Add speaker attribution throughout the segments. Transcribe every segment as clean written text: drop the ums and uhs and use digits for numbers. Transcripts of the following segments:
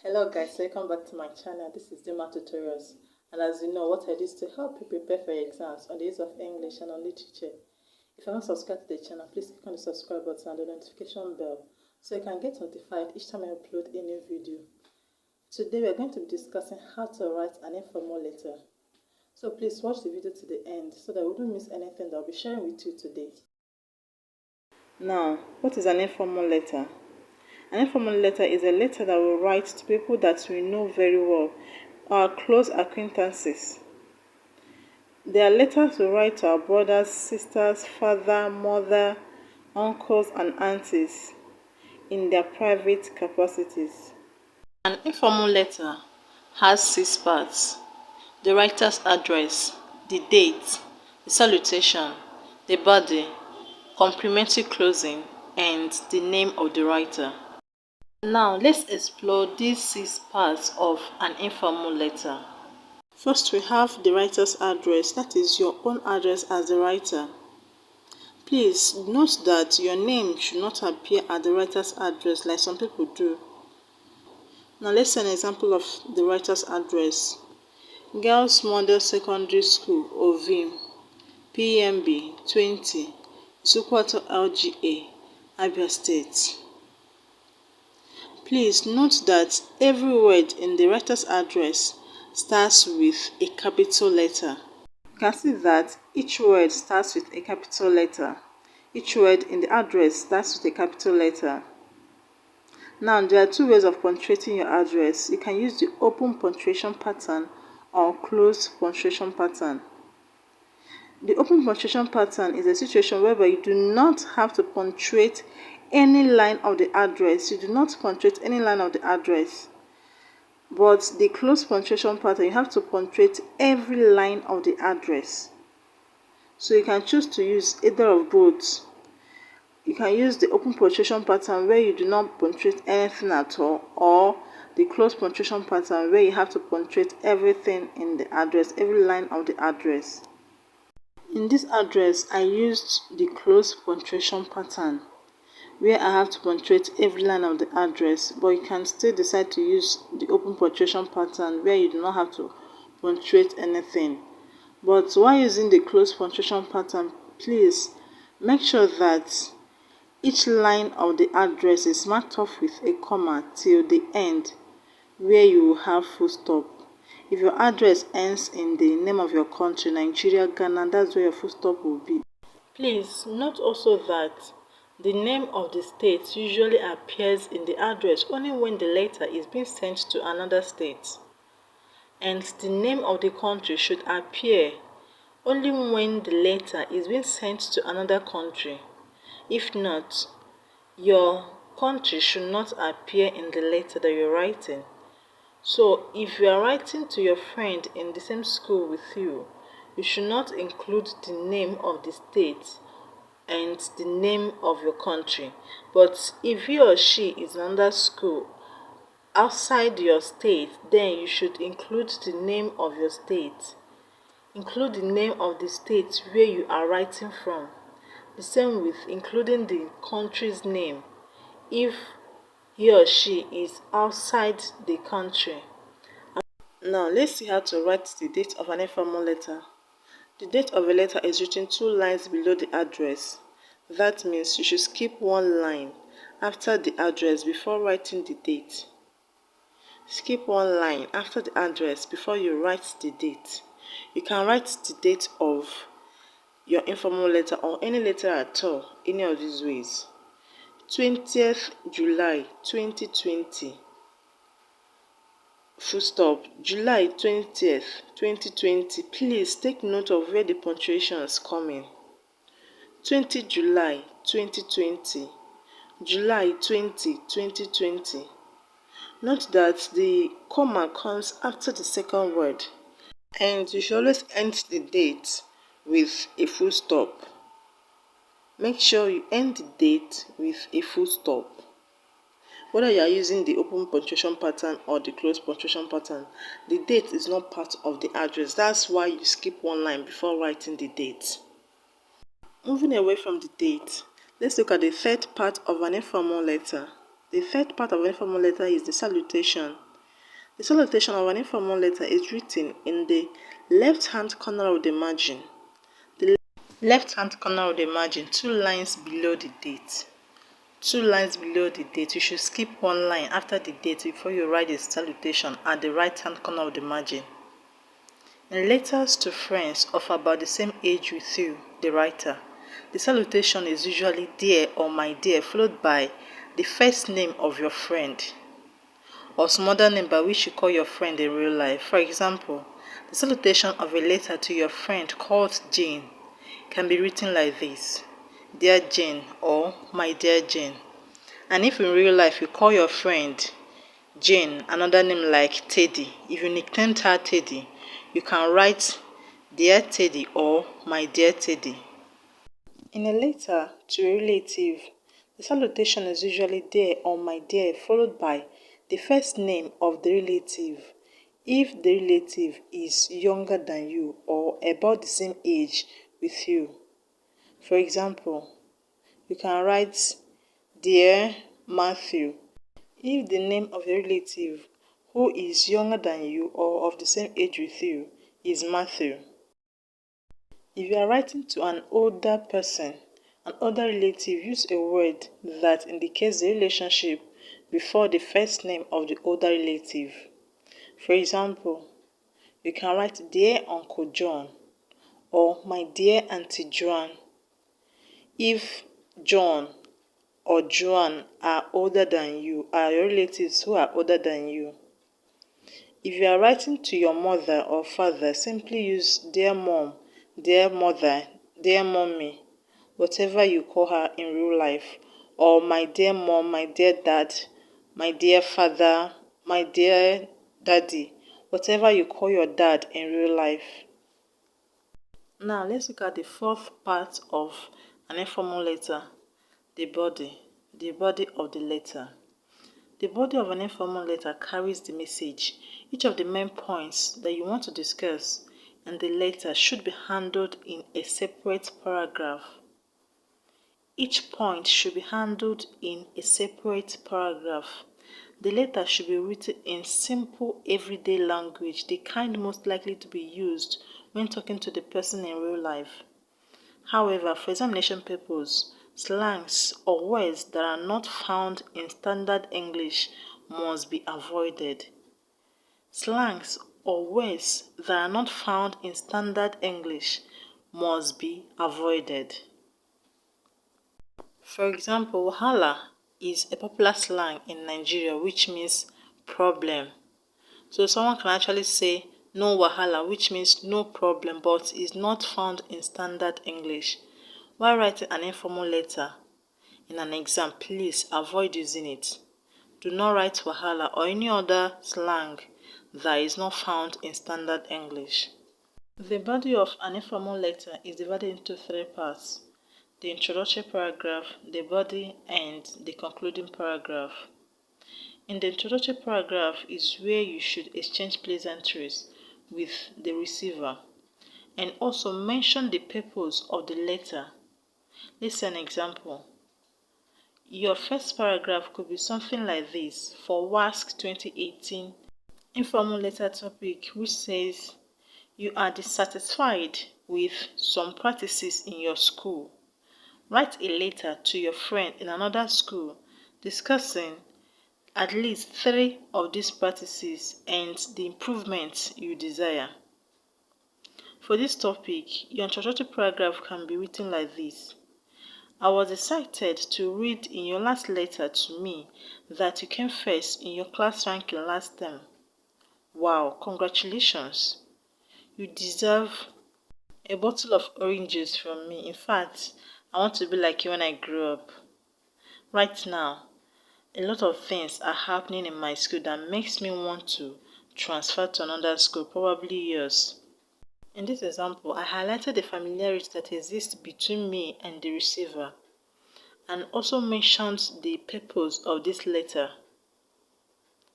Speaker 1: Hello guys, welcome back to my channel. This is JAMB Tutorials, and as you know, what I do is to help you prepare for your exams on the use of English and on literature. If you're not subscribed to the channel, please click on the subscribe button and the notification bell so you can get notified each time I upload a new video. Today we are going to be discussing how to write an informal letter. So please watch the video to the end so that we don't miss anything that I'll be sharing with you today. Now, what is an informal letter? An informal letter is a letter that we write to people that we know very well, our close acquaintances. They are letters we write to our brothers, sisters, father, mother, uncles, and aunties in their private capacities. An informal letter has 6 parts: the writer's address, the date, the salutation, the body, complimentary closing, and the name of the writer. Now, let's explore these 6 parts of an informal letter. First, we have the writer's address, that is your own address as the writer. Please note that your name should not appear at the writer's address like some people do. Now, let's see an example of the writer's address. Girls Model Secondary School, Ovim, PMB 20, Isukwato LGA, Abia State. Please note that every word in the writer's address starts with a capital letter. You can see that each word starts with a capital letter. Each word in the address starts with a capital letter. Now, there are 2 ways of punctuating your address. You can use the open punctuation pattern or closed punctuation pattern. The open punctuation pattern is a situation whereby you do not have to punctuate any line of the address. You do not punctuate any line of the address. But the closed punctuation pattern, you have to punctuate every line of the address. So you can choose to use either of both. You can use the open punctuation pattern where you do not punctuate anything at all, or the closed punctuation pattern where you have to punctuate everything in the address, every line of the address. In this address, I used the closed punctuation pattern where I have to punctuate every line of the address, but you can still decide to use the open punctuation pattern where you do not have to punctuate anything. But while using the closed punctuation pattern, please make sure that each line of the address is marked off with a comma till the end where you will have full stop. If your address ends in the name of your country, Nigeria, Ghana, that's where your full stop will be. Please note also that the name of the state usually appears in the address only when the letter is being sent to another state. And the name of the country should appear only when the letter is being sent to another country. If not, your country should not appear in the letter that you're writing. So, if you are writing to your friend in the same school with you, you should not include the name of the state and the name of your country. But if he or she is in another school outside your state, then you should include the name of your state. Include the name of the state where you are writing from. The same with including the country's name if he or she is outside the country. Now, let's see how to write the date of an informal letter. The date of a letter is written 2 lines below the address. That means you should skip 1 line after the address before writing the date. Skip 1 line after the address before you write the date. You can write the date of your informal letter or any letter at all, any of these ways. 20th July 2020. Full stop. July 20th 2020. Please take note of where the punctuation is coming. 20 July 2020. July 20 2020. Note that the comma comes after the second word, and you should always end the date with a full stop. Make sure you end the date with a full stop. Whether you are using the open punctuation pattern or the closed punctuation pattern, the date is not part of the address. That's why you skip 1 line before writing the date. Moving away from the date, let's look at the third part of an informal letter. The third part of an informal letter is the salutation. The salutation of an informal letter is written in the left-hand corner of the margin. The left-hand corner of the margin, 2 lines below the date. 2 lines below the date. You should skip 1 line after the date before you write the salutation at the right-hand corner of the margin. In letters to friends of about the same age with you, the writer, the salutation is usually dear or my dear, followed by the first name of your friend or some other name by which you call your friend in real life. For example, the salutation of a letter to your friend called Jane can be written like this: Dear Jane or My dear Jane. And if in real life you call your friend Jane another name like Teddy, if you nicknamed her Teddy, you can write Dear Teddy or My dear Teddy. In a letter to a relative, the salutation is usually dear or my dear, followed by the first name of the relative if the relative is younger than you or about the same age with you. For example, you can write Dear Matthew if the name of a relative who is younger than you or of the same age with you is Matthew. If you are writing to an older person, an older relative, use a word that indicates the relationship before the first name of the older relative. For example, you can write Dear Uncle John or My dear Auntie Joan if John or Joan are older than you, are your relatives who are older than you. If you are writing to your mother or father, simply use Dear Mom, Dear Mother, Dear Mommy, whatever you call her in real life, or My dear Mom, My dear Dad, My dear Father, My dear Daddy, whatever you call your dad in real life. Now let's look at the fourth part of an informal letter, the body of the letter. The body of an informal letter carries the message. Each of the main points that you want to discuss in the letter should be handled in a separate paragraph. Each point should be handled in a separate paragraph. The letter should be written in simple everyday language, the kind most likely to be used when talking to the person in real life. However, for examination purposes, slangs or words that are not found in standard English must be avoided. Slangs or words that are not found in standard English must be avoided. For example, wahala is a popular slang in Nigeria which means problem. So someone can actually say no wahala, which means no problem, but is not found in standard English. While writing an informal letter in an exam, please avoid using it. Do not write wahala or any other slang that is not found in standard English. The body of an informal letter is divided into 3 parts: the introductory paragraph, the body, and the concluding paragraph. In the introductory paragraph is where you should exchange pleasantries with the receiver and also mention the purpose of the letter. Let's see an example. Your first paragraph could be something like this for WASSCE 2018 informal letter topic, which says you are dissatisfied with some practices in your school. Write a letter to your friend in another school discussing at least 3 of these practices and the improvements you desire. For this topic, your introductory paragraph can be written like this: I was excited to read in your last letter to me that you came first in your class ranking last term. Wow, congratulations. You deserve a bottle of orange juice from me. In fact, I want to be like you when I grow up. Right now, a lot of things are happening in my school that makes me want to transfer to another school, probably yours. In this example, I highlighted the familiarity that exists between me and the receiver and also mentioned the purpose of this letter.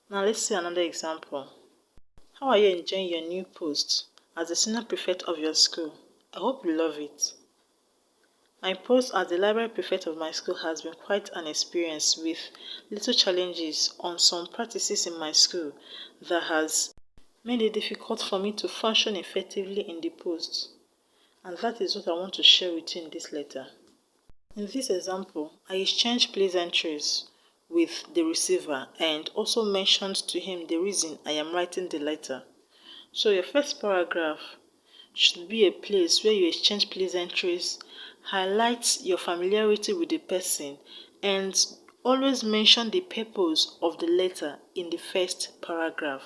Speaker 1: Now let's see another example. How are you enjoying your new post as the senior prefect of your school? I hope you love it. My post as the library prefect of my school has been quite an experience with little challenges on some practices in my school that has made it difficult for me to function effectively in the post. And that is what I want to share with you in this letter. In this example, I exchanged pleasantries with the receiver and also mentioned to him the reason I am writing the letter. So your first paragraph should be a place where you exchange pleasantries, highlight your familiarity with the person, and always mention the purpose of the letter in the first paragraph.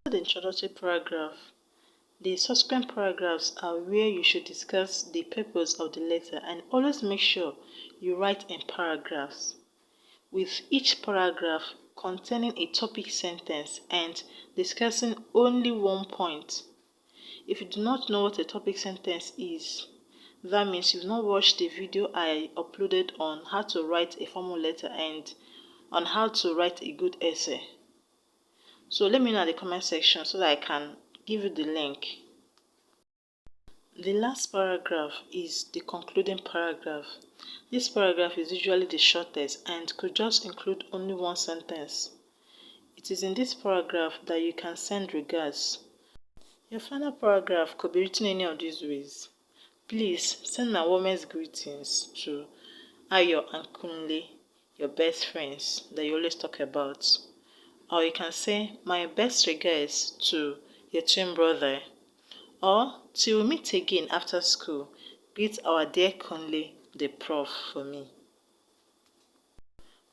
Speaker 1: After the introductory paragraph, the subsequent paragraphs are where you should discuss the purpose of the letter, and always make sure you write in paragraphs, with each paragraph containing a topic sentence and discussing only one point. If you do not know what a topic sentence is, that means you've not watched the video I uploaded on how to write a formal letter and on how to write a good essay. So let me know in the comment section so that I can give you the link. The last paragraph is the concluding paragraph. This paragraph is usually the shortest and could just include only one sentence. It is in this paragraph that you can send regards. Your final paragraph could be written any of these ways. Please send my warmest greetings to Ayo and Kunle, your best friends that you always talk about. Or you can say, my best regards to your twin brother. Or, till we meet again after school, greet our dear Kunle, the prof, for me.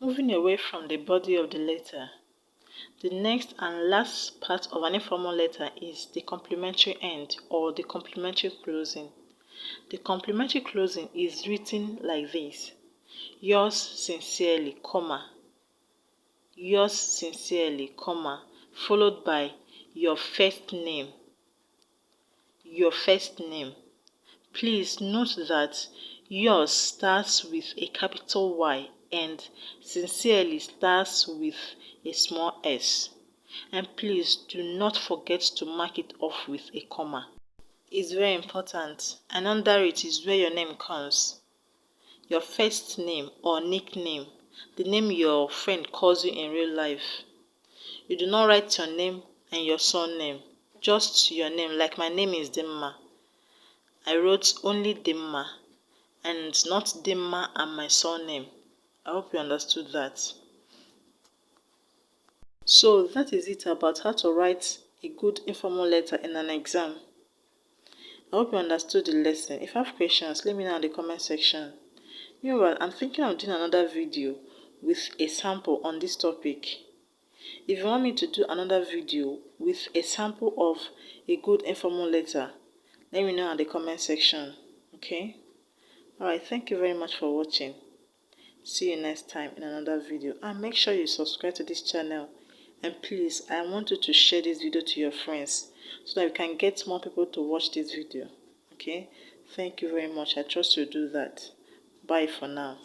Speaker 1: Moving away from the body of the letter, the next and last part of an informal letter is the complimentary end or the complimentary closing. The complimentary closing is written like this: yours sincerely, comma, yours sincerely, comma, followed by your first name. Your first name. Please note that yours starts with a capital Y and sincerely starts with a small s. And please do not forget to mark it off with a comma. It's very important, and under it is where your name comes. Your first name or nickname, the name your friend calls you in real life. You do not write your name and your surname, just your name. Like my name is Dimma. I wrote only Dimma and not Dimma and my surname. I hope you understood that. So that is it about how to write a good informal letter in an exam. I hope you understood the lesson. If you have questions, let me know in the comment section. Meanwhile, I'm thinking of doing another video with a sample on this topic. If you want me to do another video with a sample of a good informal letter, let me know in the comment section. Okay? Alright, thank you very much for watching. See you next time in another video. And make sure you subscribe to this channel. And please, I want you to share this video to your friends so that we can get more people to watch this video. Okay? Thank you very much. I trust you'll do that. Bye for now.